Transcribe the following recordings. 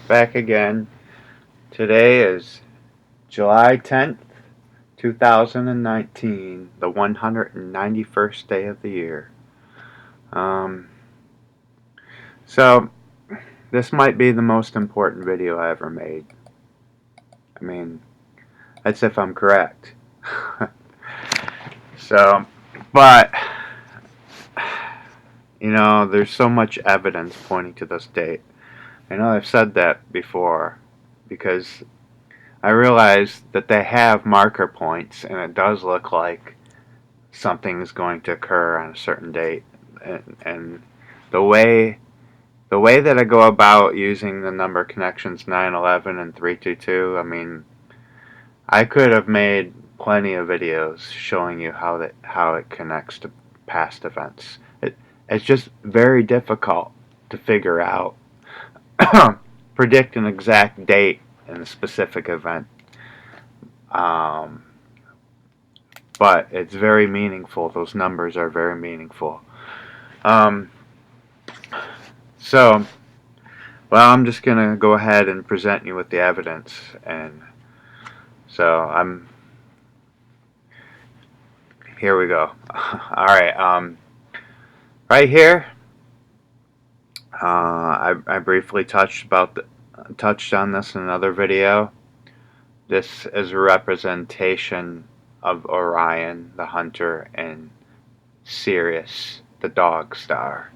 Back again. Today is July 10th, 2019, the 191st day of the year. Um, so, this might be the most important video I ever made. I mean, that's if I'm correct. so, but, there's so much evidence pointing to this date. I know I've said that before because I realize that they have marker points and it does look like something is going to occur on a certain date, and the way the way that I go about using the number connections 911 and 322, I mean, I could have made plenty of videos showing you how it connects to past events. It's just very difficult to figure out, predict an exact date in a specific event. Um, but it's very meaningful. Those numbers are very meaningful. Um, so, well, I'm just going to go ahead and present you with the evidence. And so here we go. All right. Right here, I briefly touched on this in another video. This is a representation of Orion, the hunter, and Sirius, the dog star,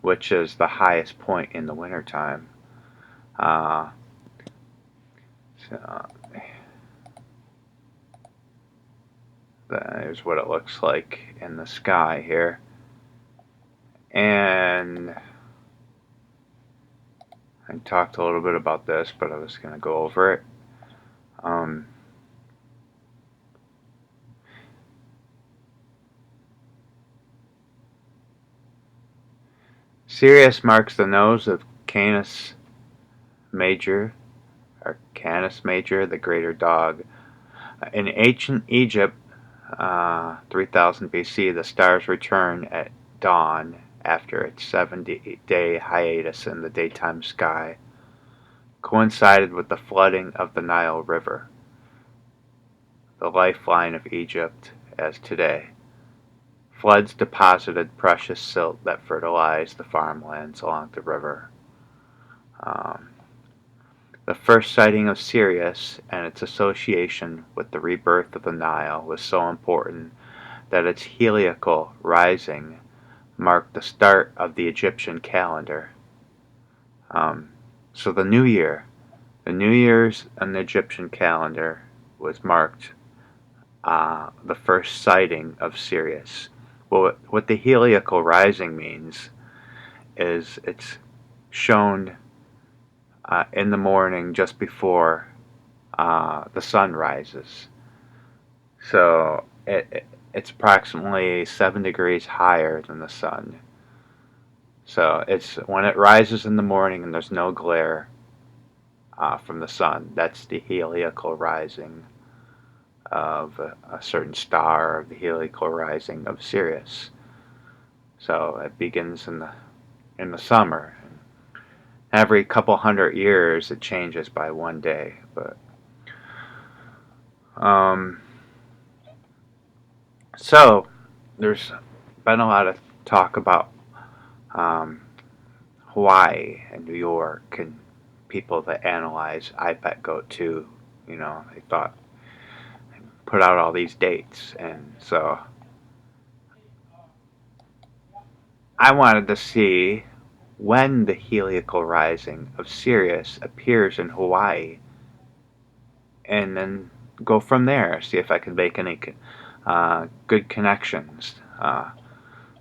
which is the highest point in the wintertime. Uh, so there's what it looks like in the sky here. And I talked a little bit about this, but I was going to go over it. Um, Sirius marks the nose of Canis Major, or Canis Major, the greater dog. In ancient Egypt, 3000 BC, the stars return at dawn after its 70-day hiatus in the daytime sky, coincided with the flooding of the Nile River, the lifeline of Egypt as today. Floods deposited precious silt that fertilized the farmlands along the river. Um, the first sighting of Sirius and its association with the rebirth of the Nile was so important that its heliacal rising marked the start of the Egyptian calendar. So the New Year's on the Egyptian calendar was marked the first sighting of Sirius. Well, what the heliacal rising means is it's shown in the morning just before the sun rises. So it's approximately 7 degrees higher than the sun. So it's when it rises in the morning and there's no glare from the sun. That's the heliacal rising of a certain star, of the heliacal rising of Sirius. So it begins in the summer. Every couple hundred years, it changes by one day. But so there's been a lot of talk about um, Hawaii and New York, and people that analyze IPET go to, they thought, put out all these dates. And so I wanted to see when the heliacal rising of Sirius appears in Hawaii, and then go from there, see if I could make any good connections.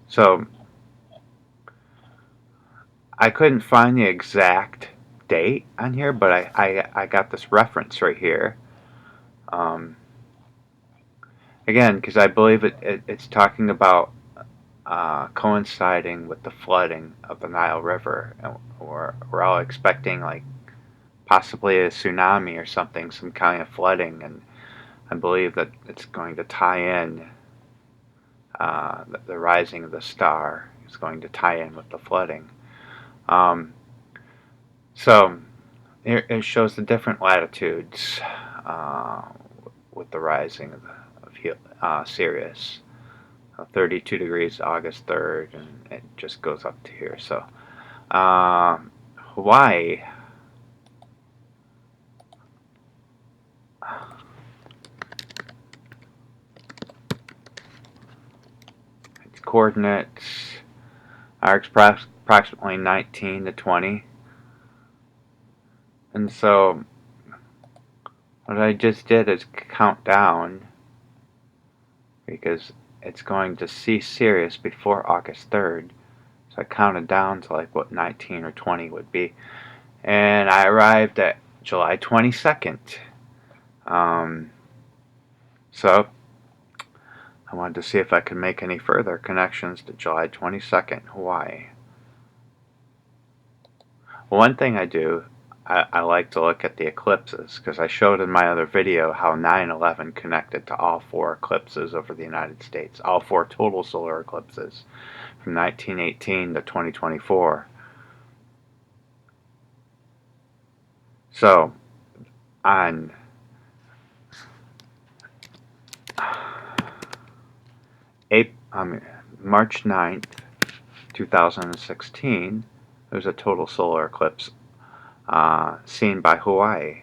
So I couldn't find the exact date on here, but I got this reference right here. Again, because I believe it's talking about coinciding with the flooding of the Nile River. And we're all expecting like possibly a tsunami or something, some kind of flooding, and I believe that it's going to tie in the rising of the star is going to tie in with the flooding. Um, so it shows the different latitudes uh, with the rising of Sirius. 32 degrees August 3rd, and it just goes up to here. So, Hawaii. Its coordinates are approximately 19 to 20. And so, what I just did is count down because it's going to see Sirius before August 3rd. So I counted down to like what 19 or 20 would be. And I arrived at July 22nd. Um, so I wanted to see if I could make any further connections to July 22nd, Hawaii. One thing I do, I like to look at the eclipses because I showed in my other video how 9/11 connected to all four eclipses over the United States, all four total solar eclipses from 1918 to 2024. So on March 9th, 2016, there's a total solar eclipse seen by Hawaii.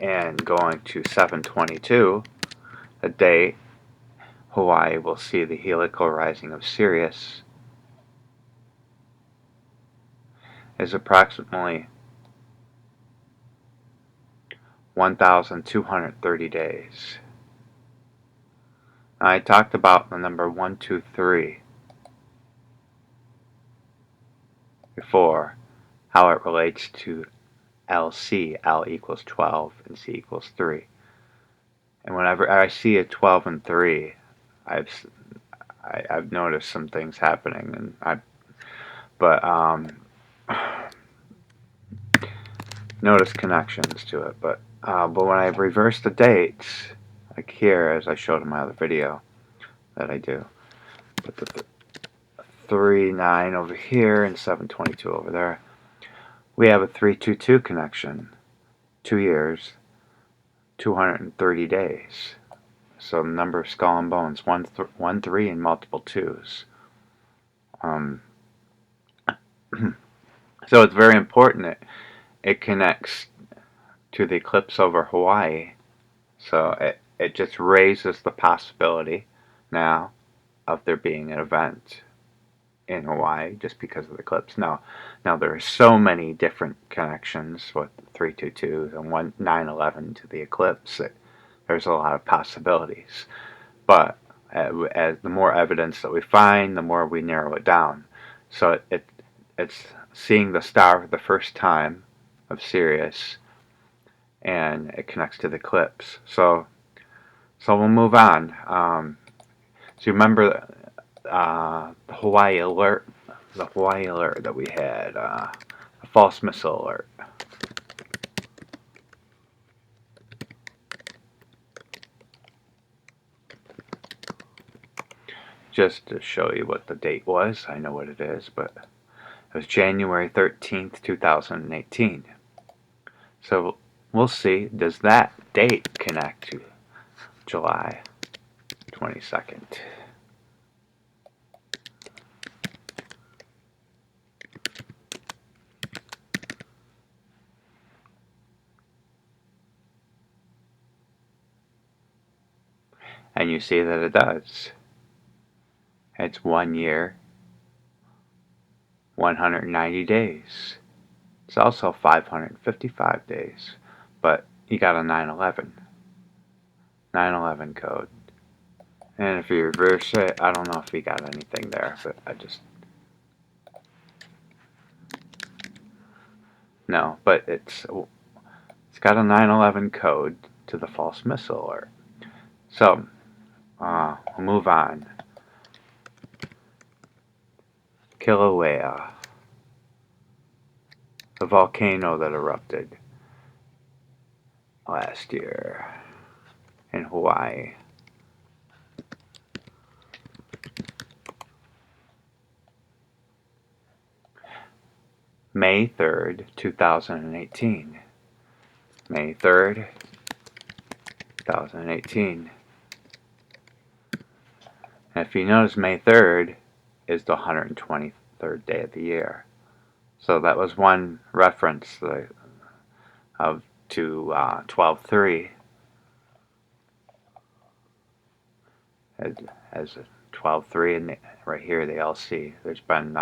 And going to 7/22, the day Hawaii will see the heliacal rising of Sirius, is approximately 1,230 days. Now, I talked about the number 123 before, how it relates to LC. L equals 12 and C equals 3. And whenever I see a 12 and 3, I've noticed some things happening, and but notice connections to it. But when I reverse the dates, like here, as I showed in my other video that I do, put the 3/9 over here and 7/22 over there, we have a 3/2/2 connection. 2 years, 230 days. So the number of skull and bones, 1, 3, and multiple 2s. So it's very important that it connects to the eclipse over Hawaii. So it just raises the possibility now of there being an event in Hawaii just because of the eclipse. Now there are so many different connections with 3/2/2 and 9/11 to the eclipse that there's a lot of possibilities. But as the more evidence that we find, the more we narrow it down. So it's seeing the star for the first time of Sirius, and it connects to the eclipse. So we'll move on. So you remember the Hawaii alert that we had, a false missile alert. Just to show you what the date was, I know what it is, but it was January 13th, 2018. So we'll see, does that date connect to July 22nd? And you see that it does. It's 1 year, 190 days. It's also 555 days, but you got a 9/11 code. And if you reverse it, I don't know if you got anything there, but no, but it's got a 9/11 code to the false missile alert. So we'll move on. Kilauea, the volcano that erupted last year in Hawaii. May 3rd, 2018. May 3rd, 2018. And if you notice, May 3rd is the 123rd day of the year. So that was one reference to 12/3 as 12/3, and right here the LC. There's been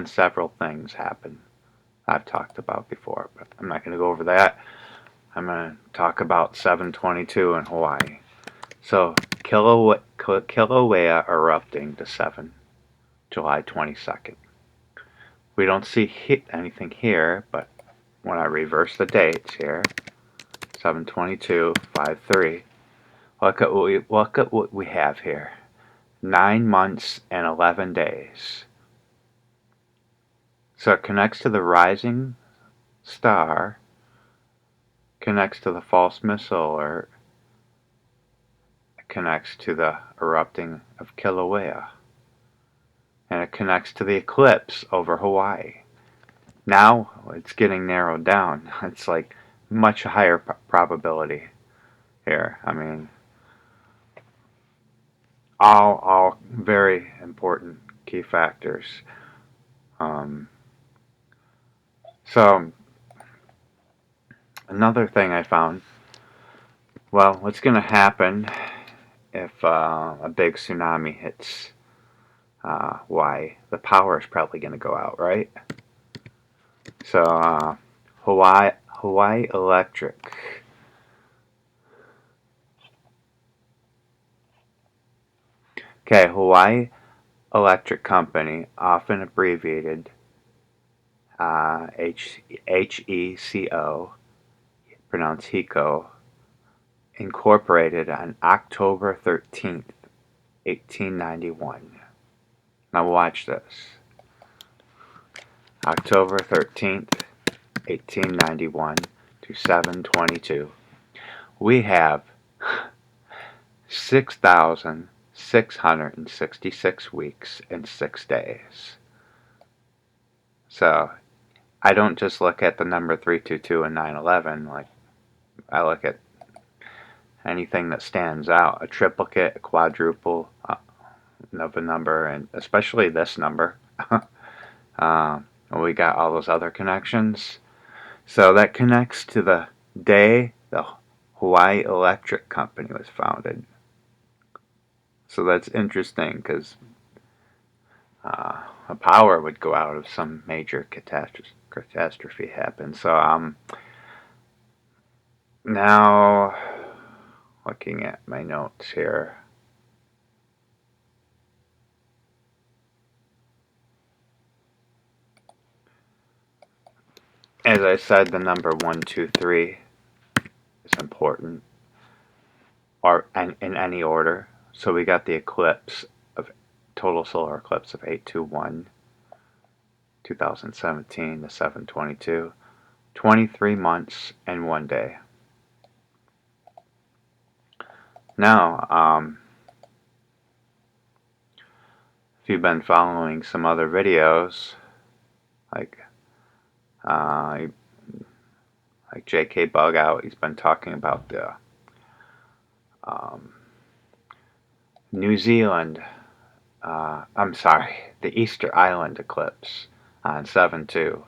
several things happen I've talked about before, but I'm not going to go over that. I'm going to talk about 7/22 in Hawaii. So Kilauea erupting to 7, July 22nd. We don't see anything here, but when I reverse the dates here, 7/22, 5/3. Look at what we have here. 9 months and 11 days. So it connects to the rising star, connects to the false missile alert, it connects to the erupting of Kilauea, and it connects to the eclipse over Hawaii. Now it's getting narrowed down. It's like much higher probability here. I mean, all very important key factors. So another thing I found, well, what's going to happen if a big tsunami hits Hawaii? The power is probably going to go out, right? So Hawaii Electric. Okay, Hawaii Electric Company, often abbreviated HECO, pronounced HECO, incorporated on October 13th, 1891. Now watch this. October 13th, 1891 to 7/22. We have 6,666 weeks and 6 days. So I don't just look at the number 322 and 9/11. Like, I look at anything that stands out, a triplicate, a quadruple of a number, and especially this number. We got all those other connections. So that connects to the day the Hawaii Electric Company was founded. So that's interesting because a power would go out if some major catastrophe happened. So now looking at my notes here. As I said, the number 123 is important, or in any order. So we got the eclipse of total solar eclipse of 8/21, 2017 to 7/22, 23 months and 1 day. Now, if you've been following some other videos, like J.K. Bug Out, he's been talking about the New Zealand, I'm sorry, the Easter Island eclipse on 7/2.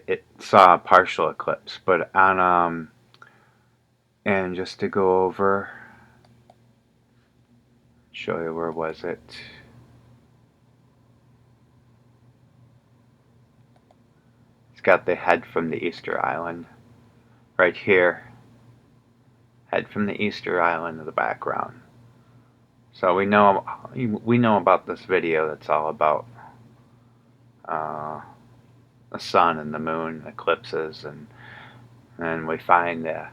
It saw a partial eclipse, but on and just to go over, show you where was it. It's got the head from the Easter Island right here. Head from the Easter Island in the background. So we know about this video that's all about the sun and the moon eclipses, and we find the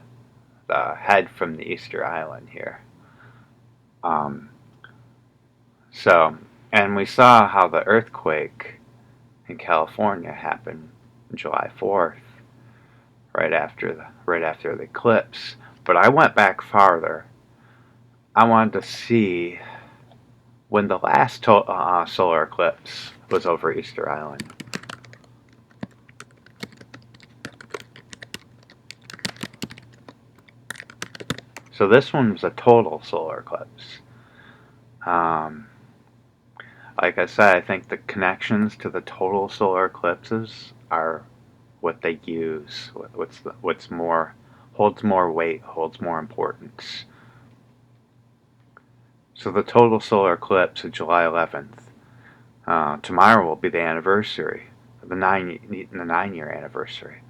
head from the Easter Island here. So, and we saw how the earthquake in California happened July 4th, right after the eclipse. But I went back farther. I wanted to see when the last solar eclipse was over Easter Island. So this one was a total solar eclipse. Um, like I said, I think the connections to the total solar eclipses are what they use. What's more holds more weight, holds more importance. So the total solar eclipse of July 11th. Tomorrow will be the anniversary, the 9-year anniversary.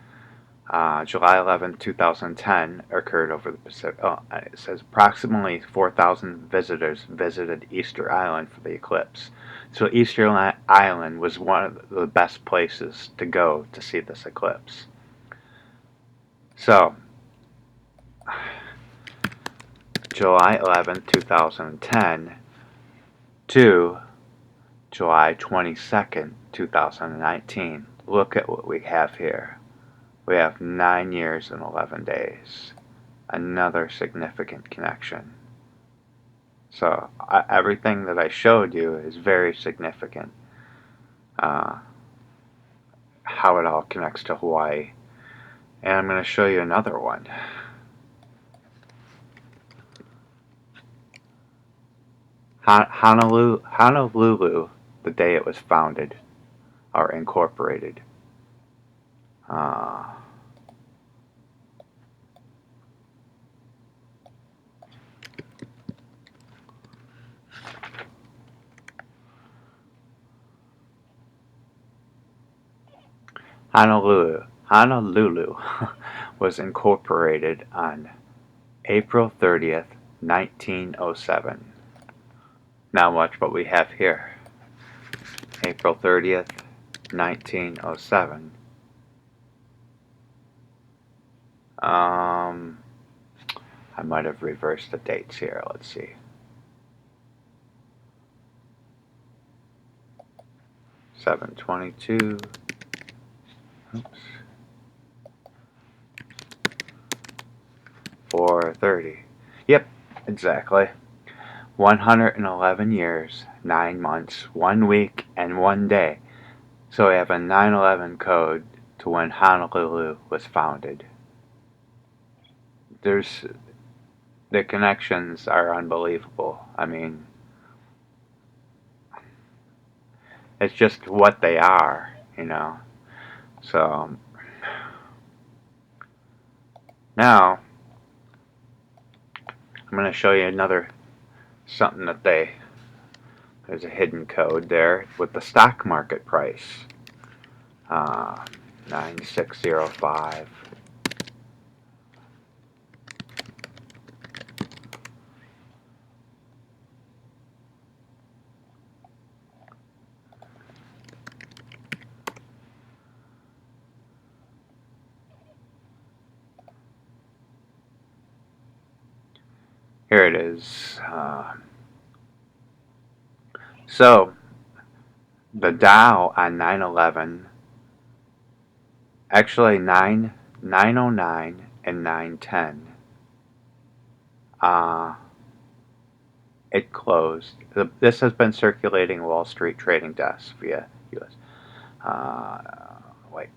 July 11th, 2010 occurred over the Pacific. It says approximately 4,000 visitors visited Easter Island for the eclipse. So Easter Island was one of the best places to go to see this eclipse. So, July 11th, 2010 to July 22nd, 2019. Look at what we have here. We have 9 years and 11 days. Another significant connection. So everything that I showed you is very significant. How it all connects to Hawaii. And I'm going to show you another one. Honolulu, the day it was founded or incorporated. Honolulu was incorporated on April 30th, 1907. Now watch what we have here. April 30th, 1907. I might have reversed the dates here. Let's see. 7/22. Oops. 4/30. Yep, exactly. 111 years, 9 months, 1 week, and 1 day. So we have a 9/11 code to when Honolulu was founded. The connections are unbelievable. I mean, it's just what they are, you know. So now I'm going to show you something that there's a hidden code there with the stock market price. 9605. Here it is. So the Dow on 9/11, actually 909 and 910. It closed. This has been circulating Wall Street trading desks via U.S. Wait.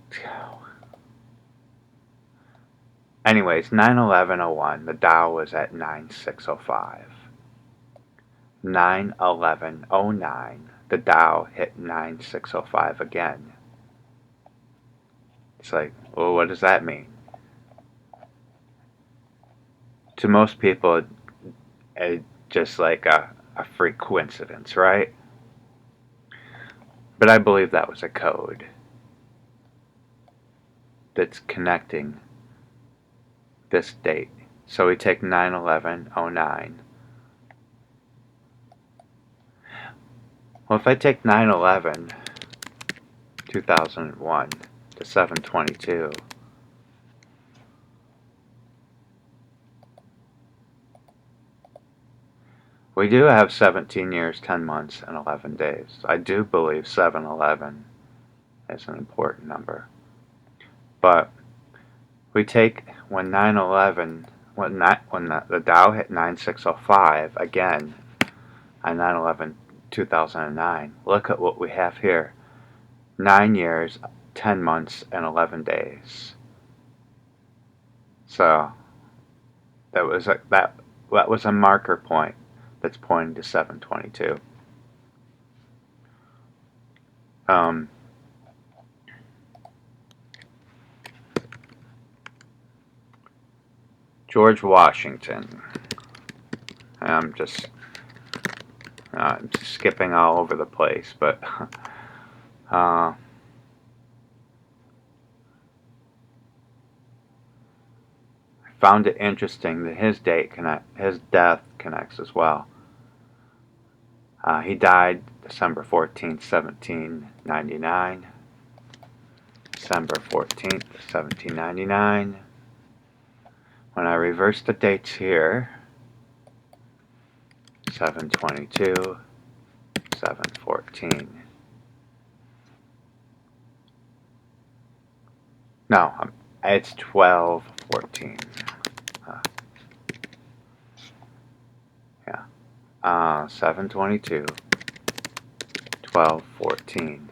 Anyways, 9/11/01. The Dow was at 9605. 9/11/09. The Dow hit 9605 again. It's like, well, what does that mean? To most people, it's just like a freak coincidence, right? But I believe that was a code that's connecting this date. So we take 9/11/09. Well, if I take 9/11/2001 to 7/22, we do have 17 years, 10 months, and 11 days. I do believe 7/11 is an important number. But we take when 9/11, when the Dow hit 9605 again on 9/11/2009, look at what we have here. 9 years, 10 months, and 11 days. So that that was a marker point that's pointing to 722. Um, George Washington. I'm just skipping all over the place, but I found it interesting that his death connects as well. He died December 14th, 1799. December 14th, 1799. When I reverse the dates here, 722, 714. No, it's 1214. Uh, yeah. 722, 1214.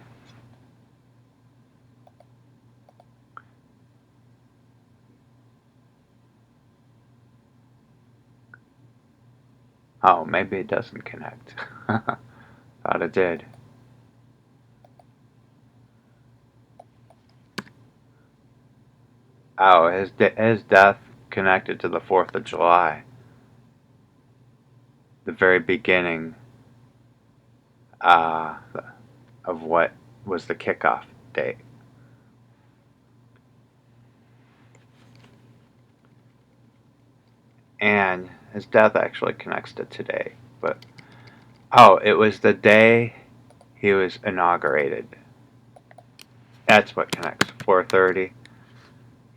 Oh, maybe it doesn't connect. Thought it did. Oh, his death connected to the 4th of July, the very beginning uh, of what was the kickoff date. And his death actually connects to today. But oh, it was the day he was inaugurated. That's what connects. 4:30.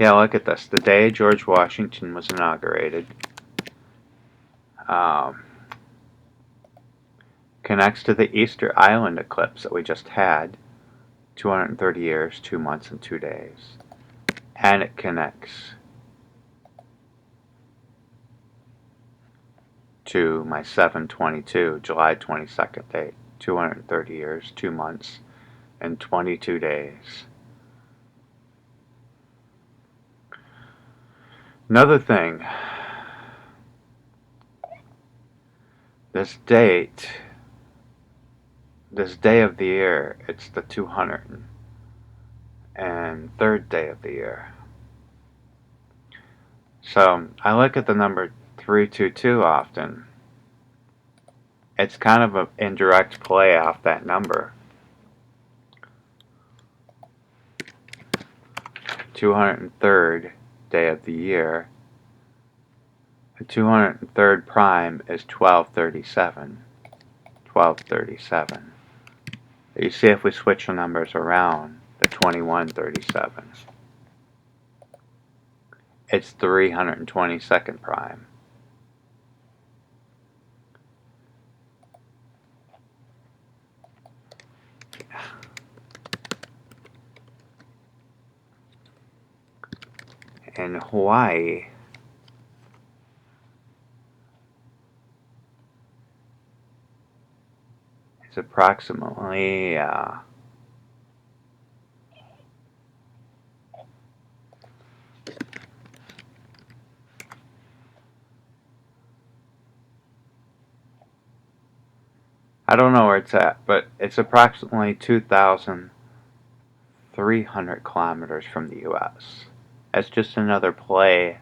Yeah, look at this. The day George Washington was inaugurated um, connects to the Easter Island eclipse that we just had. 230 years, 2 months, and 2 days. And it connects to my 7/22, July 22nd date. 230 years, 2 months, and 22 days. Another thing, this date, this day of the year, it's the 203rd day of the year. So I look at the number 322 often. It's kind of an indirect play off that number. 203rd day of the year. The 203rd prime is 1237. 1237. You see, if we switch the numbers around, the 2137. It's 322nd prime. In Hawaii, it's approximately I don't know where it's at, but it's approximately 2,300 kilometers from the U.S. That's just another play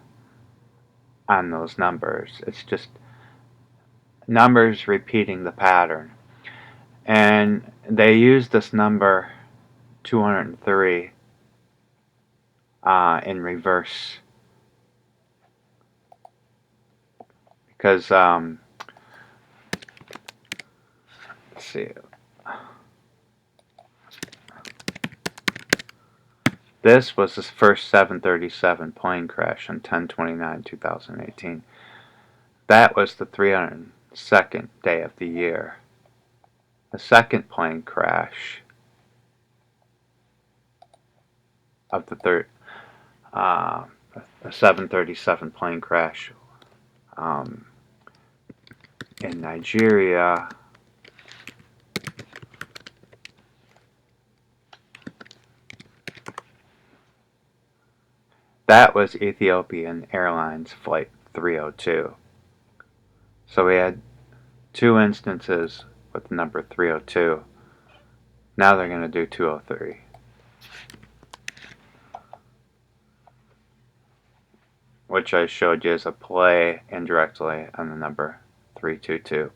on those numbers. It's just numbers repeating the pattern. And they use this number 203 in reverse because let's see, this was his first 737 plane crash on 10/29/2018. That was the 302nd day of the year. The second plane crash of the third, a 737 plane crash um, in Nigeria. That was Ethiopian Airlines Flight 302. So we had 2 instances with the number 302. Now they're going to do 203. Which I showed you as a play indirectly on the number 322.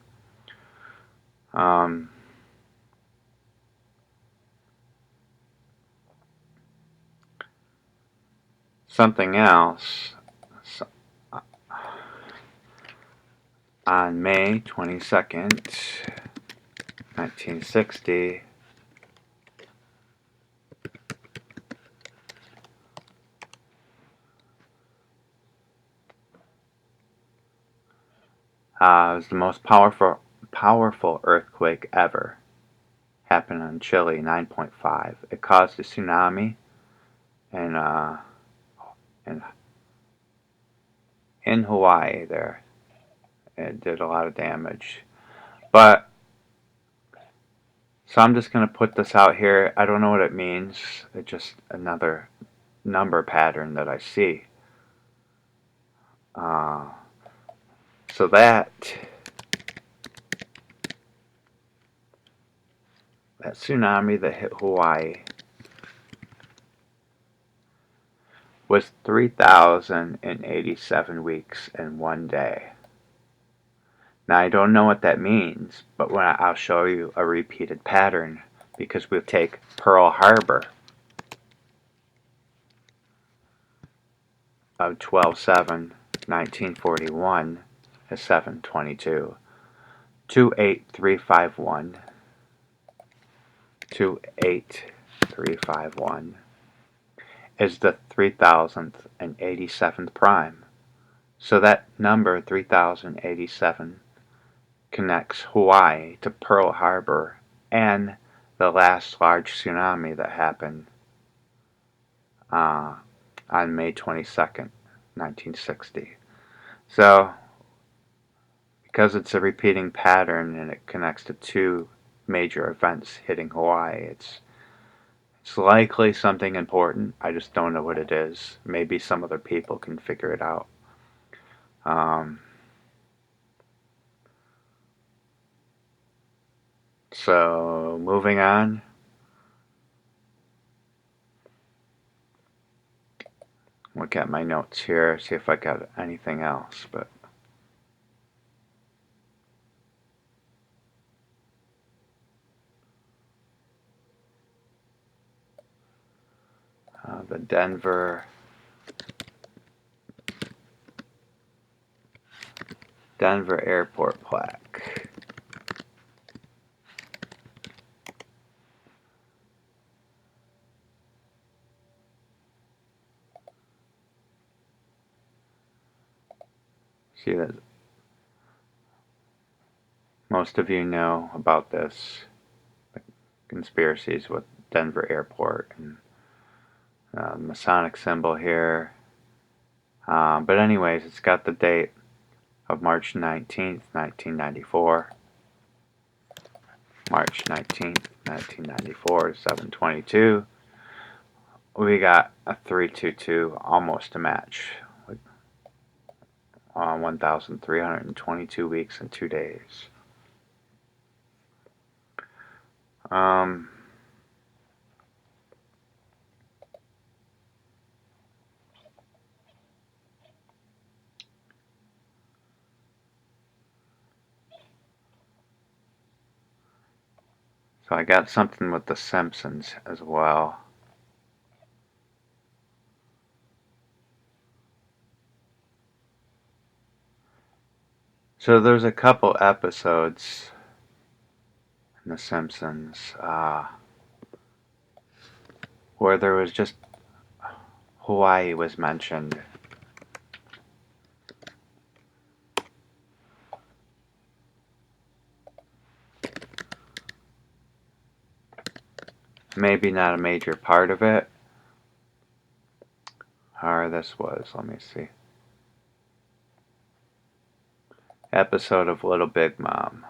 Something else, on May 22nd, 1960, it was the most powerful earthquake ever. Happened in Chile, 9.5. It caused a tsunami in, in, in Hawaii there. It did a lot of damage. But, so I'm just going to put this out here. I don't know what it means. It's just another number pattern that I see. So that tsunami that hit Hawaii was 3,087 weeks and 1 day. Now I don't know what that means, but I'll show you a repeated pattern, because we'll take Pearl Harbor of 12/7/1941 as 7/22. 28351. 28351 is the 3,087th prime. So that number 3,087 connects Hawaii to Pearl Harbor and the last large tsunami that happened on May 22nd, 1960. So, because it's a repeating pattern and it connects to 2 major events hitting Hawaii, it's likely something important. I just don't know what it is. Maybe some other people can figure it out. So, moving on. Look at my notes here, see if I got anything else. But the Denver airport plaque. See that most of you know about this, the conspiracies with Denver airport and the Masonic symbol here. But anyways, it's got the date of March 19th, 1994. March 19th, 1994, 7/22. We got a 322, almost a match, with 1,322 weeks and 2 days. So I got something with the Simpsons as well. So there's a couple episodes in The Simpsons where there was just Hawaii was mentioned. Maybe not a major part of it. Or this was, let me see. Episode of Little Big Mom.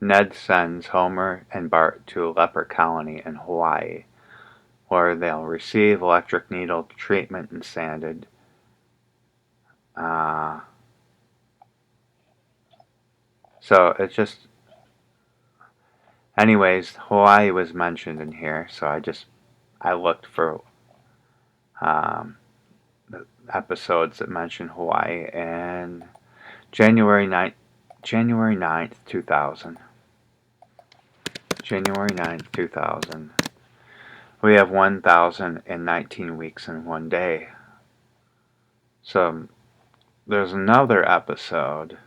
Ned sends Homer and Bart to a leper colony in Hawaii, where they'll receive electric needle treatment and sanded. Uh, so it's just, anyways, Hawaii was mentioned in here, so I looked for um, episodes that mention Hawaii, and January 9th, 2000. January 9th, 2000. We have 1,019 weeks in one day. So there's another episode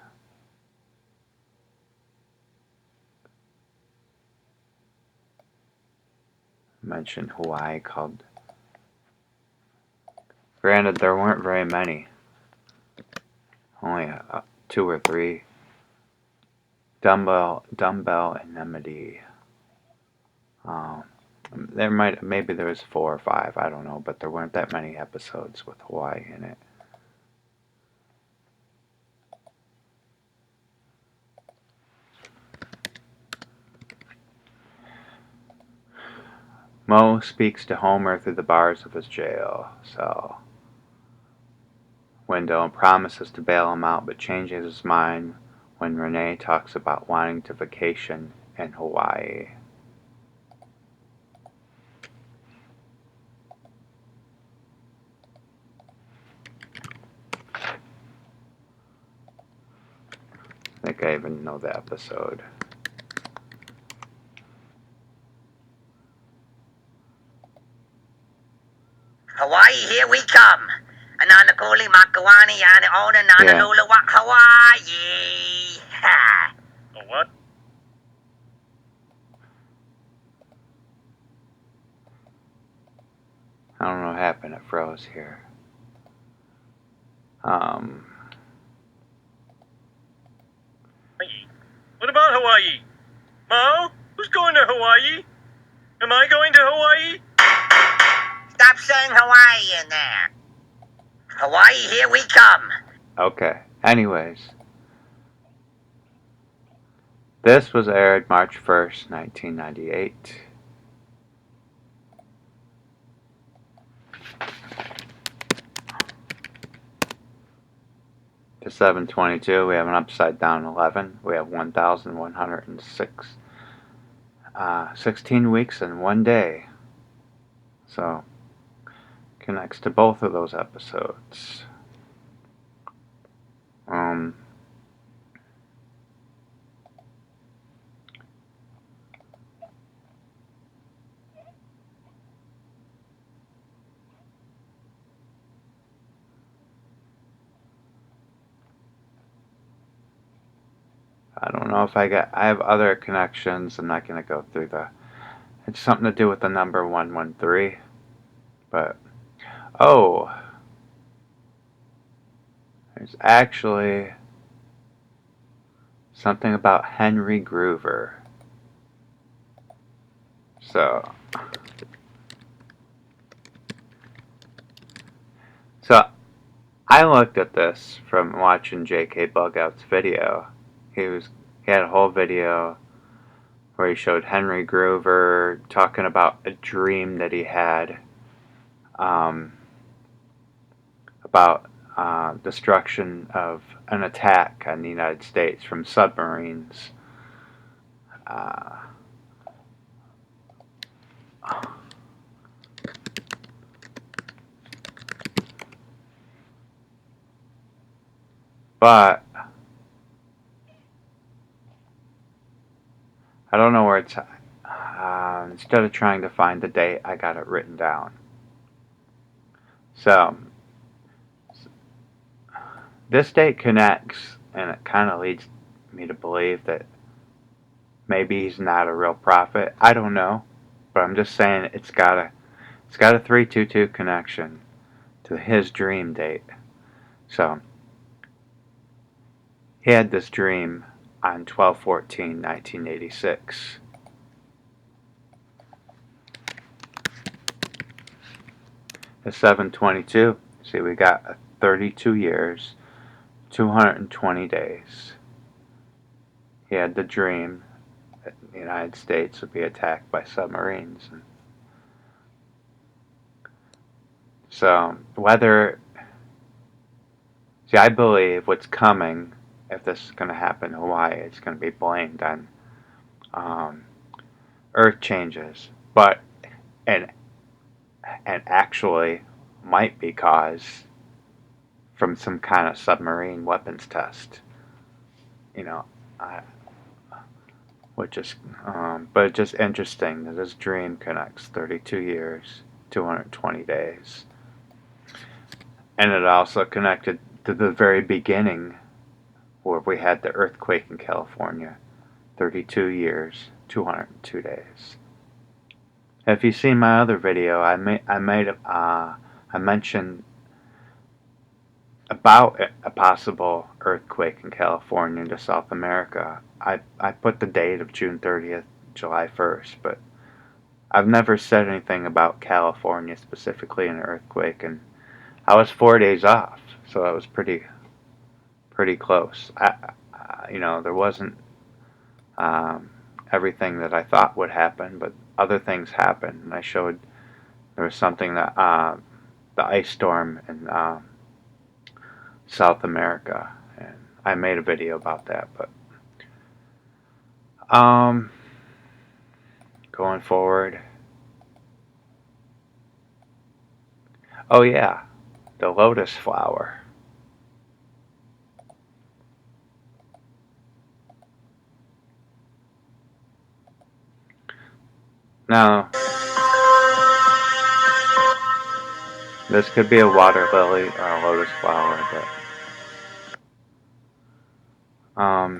mentioned Hawaii called, granted there weren't very many, only 2 or 3. Dumbbell and Nemedy. Maybe there was 4 or 5, I don't know, but there weren't that many episodes with Hawaii in it. Moe speaks to Homer through the bars of his jail cell window and promises to bail him out, but changes his mind when Renee talks about wanting to vacation in Hawaii. I think I even know the episode. Hawaii, here we come. Ananakuli Makawani and Ona Nanalula Hawaii. Ha! A what? I don't know what happened, it froze here. What about Hawaii? Mo? Who's going to Hawaii? Am I going to Hawaii? Stop saying Hawaii in there. Hawaii, here we come. Okay, anyways. This was aired March 1st, 1998. To 722, we have an upside down 11. We have 1,106. 16 weeks and one day. So, connects to both of those episodes. I don't know if I have other connections. I'm not going to go through it's something to do with the number 113. But, there's actually something about Henry Groover. So I looked at this from watching J.K. Bugout's video. He had a whole video where he showed Henry Groover talking about a dream that he had about destruction of an attack on the United States from submarines. But I don't know where it's at. Instead of trying to find the date, I got it written down. So this date connects, and it kind of leads me to believe that maybe he's not a real prophet. I don't know, but I'm just saying it's got a 322 connection to his dream date. So he had this dream on 12/14/1986. At 722, see, we got 32 years, 220 days. He had the dream the United States would be attacked by submarines. And so whether, see, I believe what's coming, if this is going to happen in Hawaii, it's going to be blamed on um, Earth changes, but and and actually might be caused from some kind of submarine weapons test. You know, I, which is, but it's just interesting that this dream connects 32 years, 220 days, and it also connected to the very beginning where we had the earthquake in California, 32 years, 202 days. If you've seen my other video, I mentioned about a possible earthquake in California to South America. I put the date of June 30th, July 1st, but I've never said anything about California specifically an earthquake, and I was 4 days off, so I was pretty close. There wasn't um, everything that I thought would happen, but other things happened, and I showed there was something that the ice storm in South America, and I made a video about that. But um, going forward, oh yeah, the lotus flower. Now, this could be a water lily or a lotus flower, but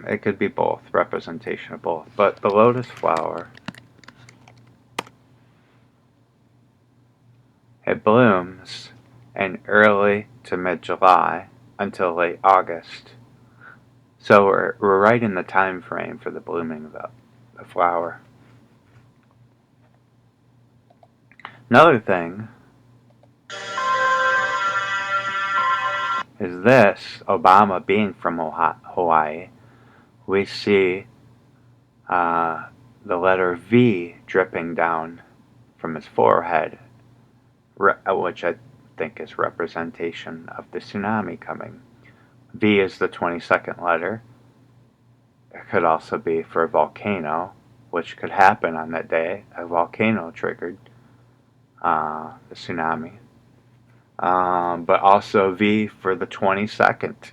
it could be both, representation of both. But the lotus flower, it blooms in early to mid-July until late August. So we're right in the time frame for the blooming of the flower. Another thing is this, Obama being from Hawaii, we see uh, the letter V dripping down from his forehead, which I think is representation of the tsunami coming. V is the 22nd letter. It could also be for a volcano, which could happen on that day. A volcano triggered the tsunami. But also V for the 22nd,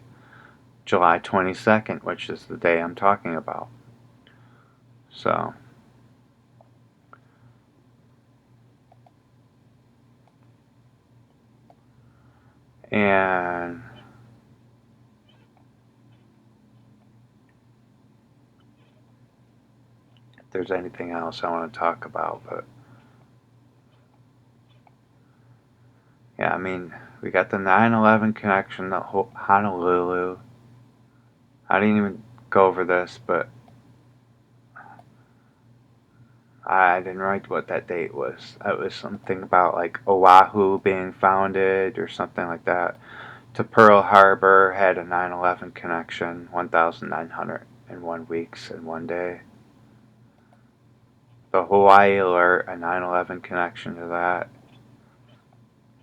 July 22nd, which is the day I'm talking about. So, and if there's anything else I want to talk about, but yeah, I mean, we got the 9/11 connection, the Honolulu. I didn't even go over this, but I didn't write what that date was. It was something about like Oahu being founded or something like that. To Pearl Harbor had a 9/11 connection, 1,901 weeks and one day. The Hawaii Alert, a 9/11 connection to that.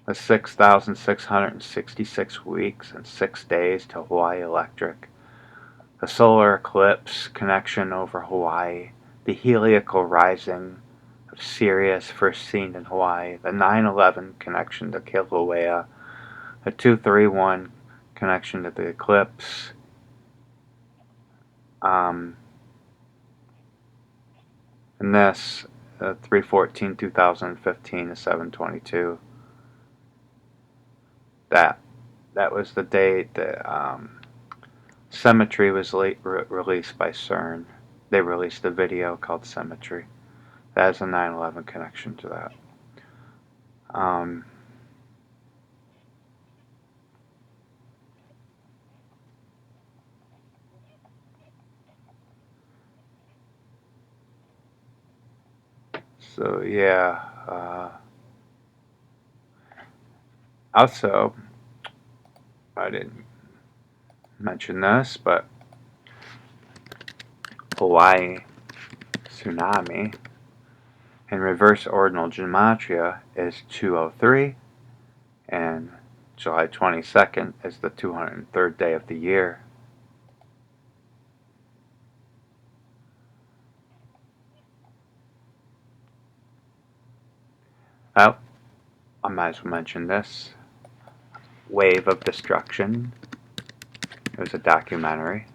The 6,666 weeks and 6 days to Hawaii Electric. The solar eclipse connection over Hawaii. The heliacal rising of Sirius first seen in Hawaii. The 9/11 connection to Kilauea. The 231 connection to the eclipse. And this, 3/14/2015 to 7/22. That was the date that Symmetry was released by CERN. They released a video called Symmetry. That has a 9/11 connection to that. So yeah. Also, I didn't mention this, but Hawaii tsunami in reverse ordinal gematria is 203, and July 22nd is the 203rd day of the year. Oh, I might as well mention this. Wave of Destruction. It was a documentary.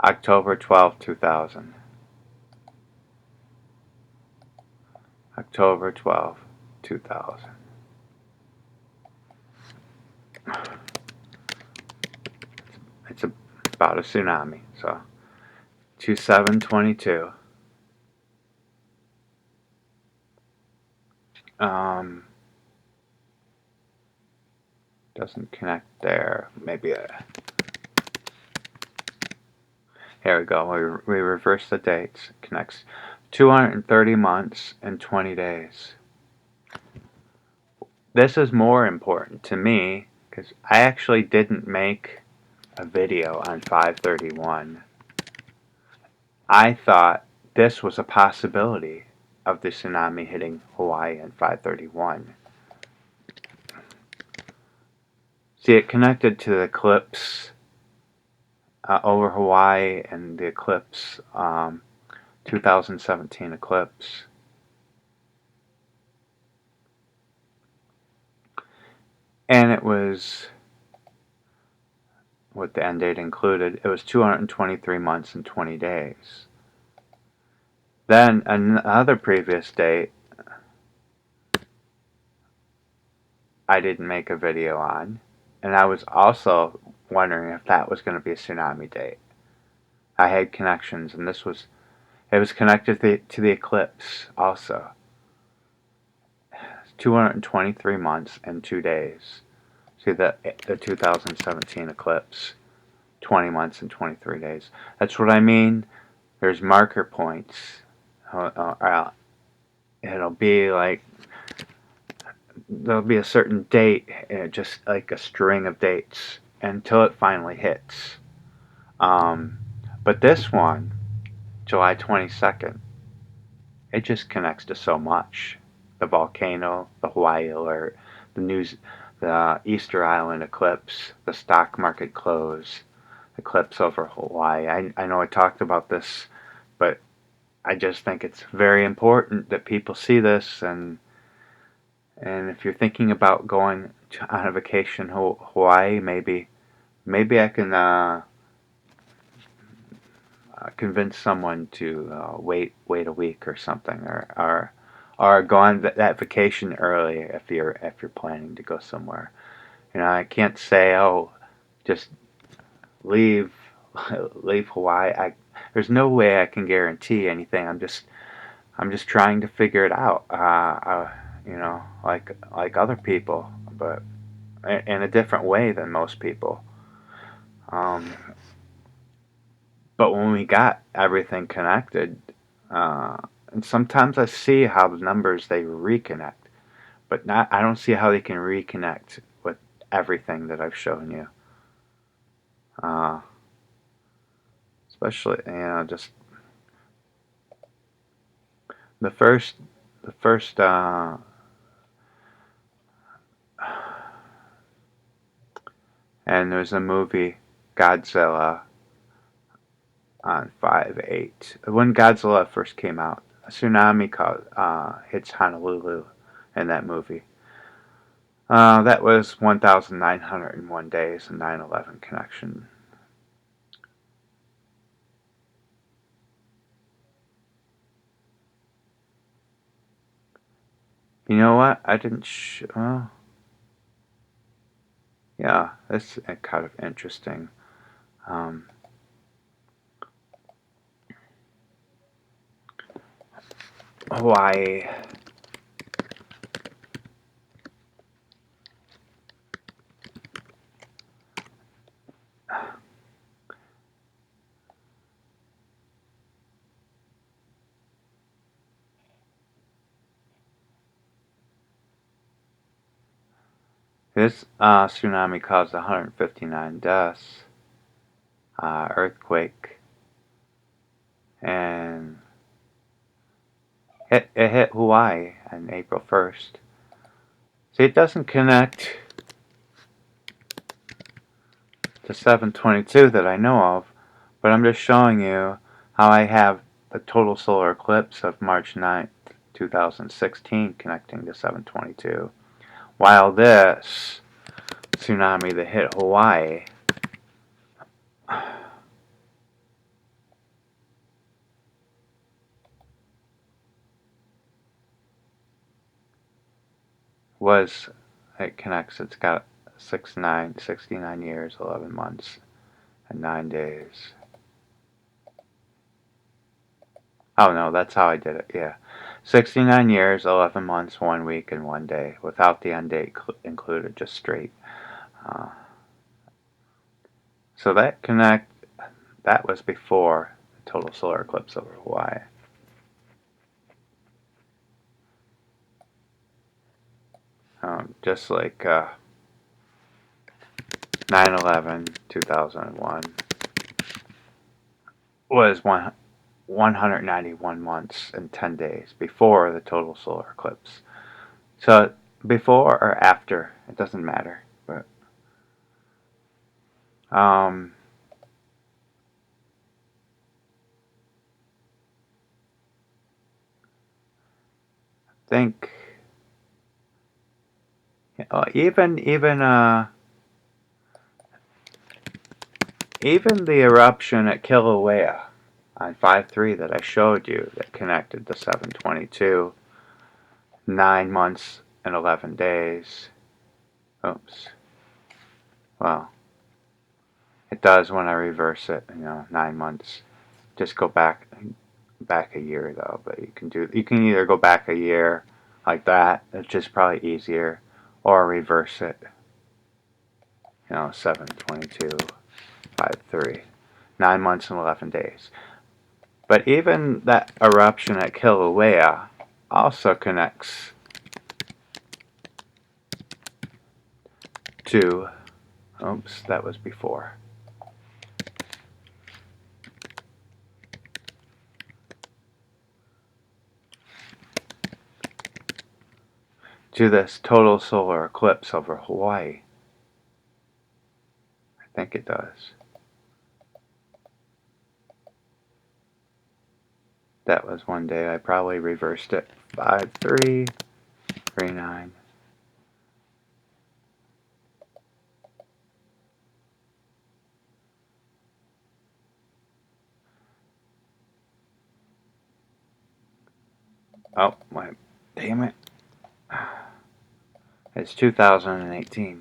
October 12, 2000. October 12, 2000. It's about a tsunami. So 2722. Doesn't connect there. Maybe here we go. We reverse the dates. It connects 230 months and 20 days. This is more important to me because I actually didn't make a video on 531. I thought this was a possibility of the tsunami hitting Hawaii in 531. See, it connected to the eclipse over Hawaii and the eclipse, 2017 eclipse. And it was, with the end date included, it was 223 months and 20 days. Then another previous date I didn't make a video on, and I was also wondering if that was going to be a tsunami date. I had connections, and it was connected to the eclipse also. 223 months and 2 days. See the 2017 eclipse, 20 months and 23 days. That's what I mean. There's marker points. It'll be like there'll be a certain date, just like a string of dates until it finally hits. But this one, July 22nd, it just connects to so much. The volcano, the Hawaii alert, the Easter Island eclipse, the stock market close, eclipse over Hawaii. I know I talked about this, but I just think it's very important that people see this, and if you're thinking about going on a vacation to Hawaii, maybe I can convince someone to wait a week or something, or go on that vacation early if you're planning to go somewhere. I can't say, oh, just leave Hawaii. There's no way I can guarantee anything. I'm just trying to figure it out. Like other people, but in a different way than most people. But when we got everything connected, and sometimes I see how the numbers they reconnect, but I don't see how they can reconnect with everything that I've shown you. Especially, just the first, the first, and there's a movie, Godzilla, on 5/8. When Godzilla first came out, a tsunami hits Honolulu in that movie. That was 1,901 days and 9/11 connection. You know what? I didn't. Yeah, that's kind of interesting. Hawaii. This tsunami caused 159 deaths, earthquake, and it hit Hawaii on April 1st. See, it doesn't connect to 722 that I know of, but I'm just showing you how I have the total solar eclipse of March 9th, 2016 connecting to 722, while this tsunami that hit Hawaii was, it connects, it's got 69 years, 11 months, and 9 days. Oh no, that's how I did it, yeah. 69 years, 11 months, 1 week, and 1 day, without the end date included, just straight. Uh, so that was before the total solar eclipse over Hawaii. Just like 9/11, 2001 was 191 months and 10 days before the total solar eclipse. So before or after, it doesn't matter. But I think even the eruption at Kilauea on 5/3 that I showed you that connected to 722, 9 months and 11 days. Oops. Well, it does when I reverse it, 9 months. Just go back a year though, but you can either go back a year like that, it's just probably easier, or reverse it. 722, 5/3, 9 months and 11 days. But even that eruption at Kilauea also connects to, oops, that was before. To this total solar eclipse over Hawaii. I think it does. That was 1 day. I probably reversed it. 5/3, 3/9. Oh, wait. Damn it. It's 2018.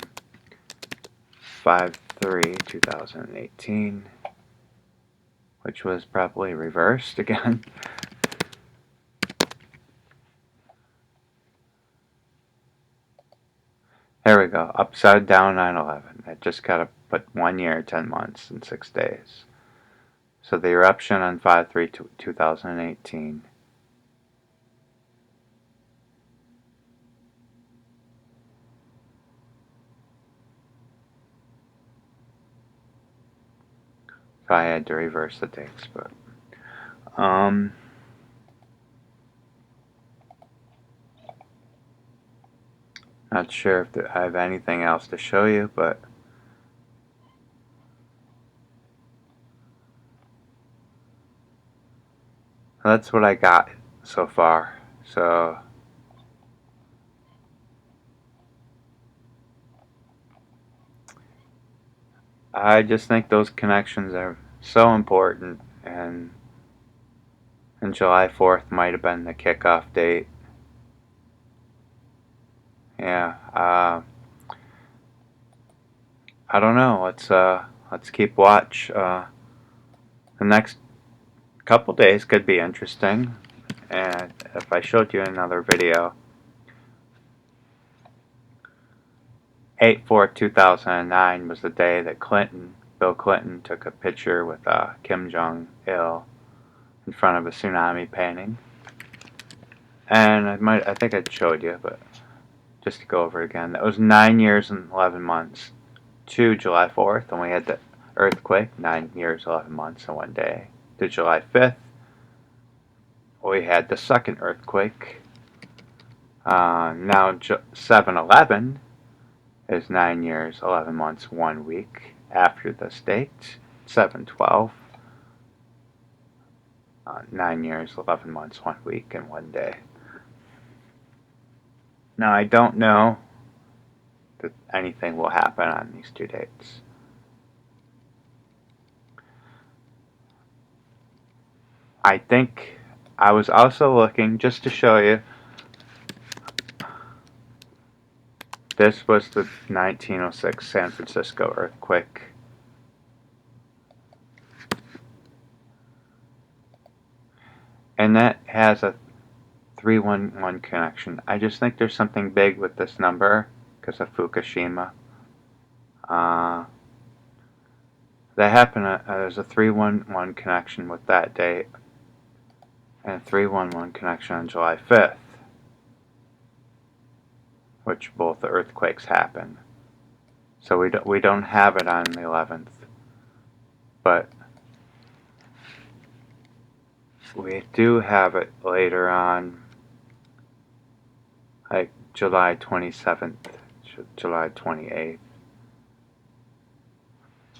5/3, 2018. Which was probably reversed again. There we go. Upside down 9/11. I just gotta put 1 year, 10 months, and 6 days. So the eruption on 5/3, 2018. So I had to reverse the dates, but not sure if I have anything else to show you, but that's what I got so far. So I just think those connections are so important, and July 4th might have been the kickoff date. Yeah, I don't know. Let's keep watch. The next couple days could be interesting, and if I showed you another video, 8/4/2009 was the day that Bill Clinton, took a picture with Kim Jong-il in front of a tsunami painting. And I think I showed you, but just to go over it again, that was 9 years and 11 months to July 4th, and we had the earthquake, 9 years, 11 months, and 1 day. To July 5th, we had the second earthquake. Now 7/11 is 9 years, 11 months, 1 week after this date. 7/12, 9 years, 11 months, 1 week, and 1 day. Now I don't know that anything will happen on these 2 dates. I think I was also looking, just to show you, this was the 1906 San Francisco earthquake. And that has a 311 connection. I just think there's something big with this number because of Fukushima. That happened, there's a 311 connection with that date, and a 311 connection on July 5th, which both the earthquakes happened. So we don't have it on the 11th, but we do have it later on, like July 27th, July 28th.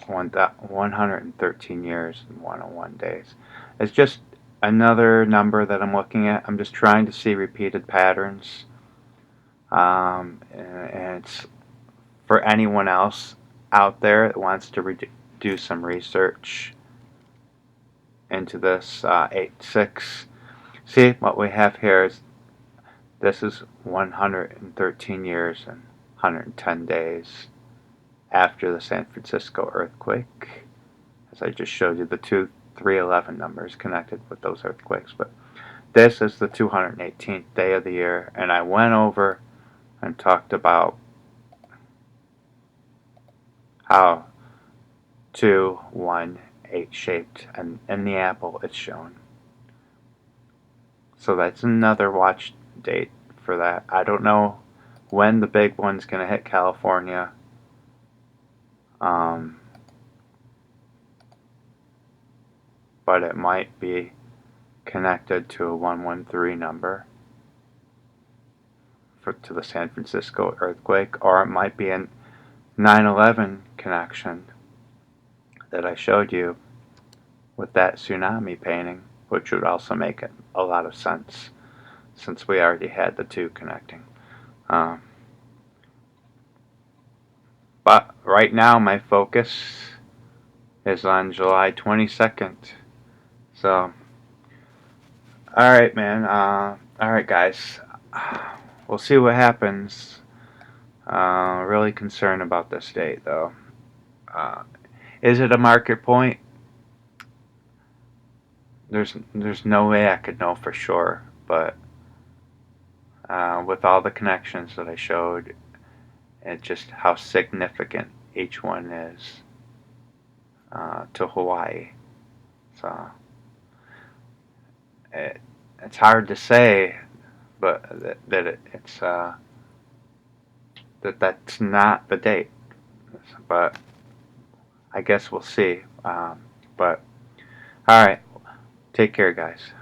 113 years and 101 days. It's just another number that I'm looking at. I'm just trying to see repeated patterns. And it's for anyone else out there that wants to do some research into this 8/6. See, what we have here is this is 113 years and 110 days after the San Francisco earthquake. As I just showed you, the 311 numbers connected with those earthquakes. But this is the 218th day of the year, and I went over and talked about how 2, 1, 8 shaped, and in the apple it's shown. So that's another watch date for that. I don't know when the big one's going to hit California. But it might be connected to a 113 number to the San Francisco earthquake, or it might be a 9/11 connection that I showed you with that tsunami painting, which would also make a lot of sense since we already had the two connecting. But right now my focus is on July 22nd. So, alright, man. Alright, guys. We'll see what happens. Really concerned about this date, though. Is it a market point? There's no way I could know for sure, but with all the connections that I showed, and just how significant each one is to Hawaii, so it's hard to say, but that's not the date. But I guess we'll see. But all right, take care, guys.